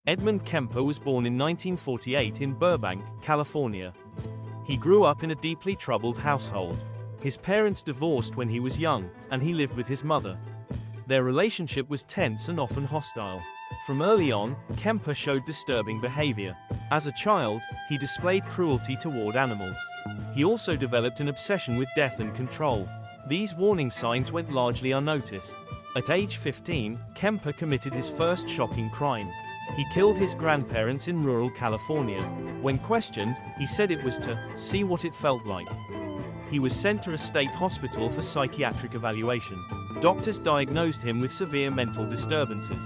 Edmund Kemper was born in 1948 in Burbank, California. He grew up in a deeply troubled household. His parents divorced when he was young, and he lived with his mother. Their relationship was tense and often hostile. From early on, Kemper showed disturbing behavior. As a child, he displayed cruelty toward animals. He also developed an obsession with death and control. These warning signs went largely unnoticed. At age 15, Kemper committed his first shocking crime. He killed his grandparents in rural California. When questioned, he said it was to see what it felt like. He was sent to a state hospital for psychiatric evaluation. Doctors diagnosed him with severe mental disturbances.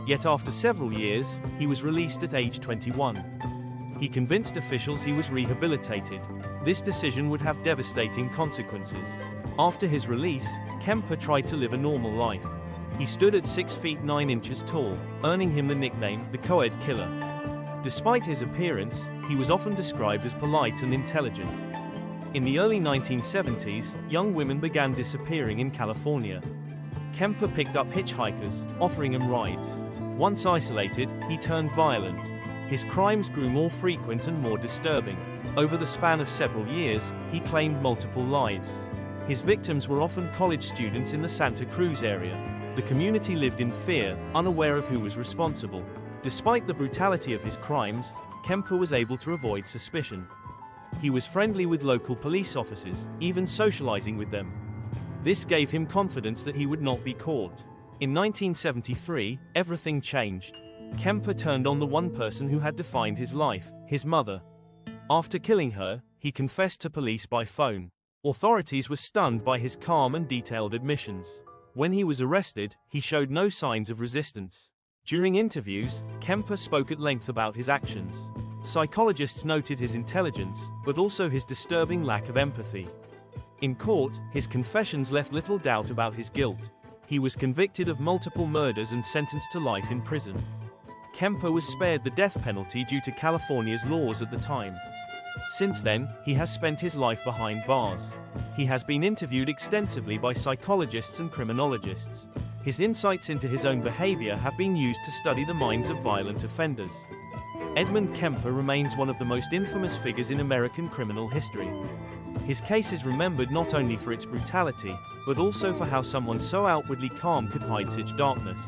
Yet after several years, he was released at age 21. He convinced officials he was rehabilitated. This decision would have devastating consequences. After his release, Kemper tried to live a normal life. He stood at 6 feet 9 inches tall, earning him the nickname, the Co-ed Killer. Despite his appearance, he was often described as polite and intelligent. In the early 1970s, young women began disappearing in California. Kemper picked up hitchhikers, offering them rides. Once isolated, he turned violent. His crimes grew more frequent and more disturbing. Over the span of several years, he claimed multiple lives. His victims were often college students in the Santa Cruz area. The community lived in fear, unaware of who was responsible. Despite the brutality of his crimes, Kemper was able to avoid suspicion. He was friendly with local police officers, even socializing with them. This gave him confidence that he would not be caught. In 1973, everything changed. Kemper turned on the one person who had defined his life, his mother. After killing her, he confessed to police by phone. Authorities were stunned by his calm and detailed admissions. When he was arrested, he showed no signs of resistance. During interviews, Kemper spoke at length about his actions. Psychologists noted his intelligence, but also his disturbing lack of empathy. In court, his confessions left little doubt about his guilt. He was convicted of multiple murders and sentenced to life in prison. Kemper was spared the death penalty due to California's laws at the time. Since then, he has spent his life behind bars. He has been interviewed extensively by psychologists and criminologists. His insights into his own behavior have been used to study the minds of violent offenders. Edmund Kemper remains one of the most infamous figures in American criminal history. His case is remembered not only for its brutality, but also for how someone so outwardly calm could hide such darkness.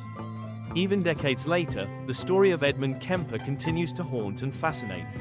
Even decades later, the story of Edmund Kemper continues to haunt and fascinate.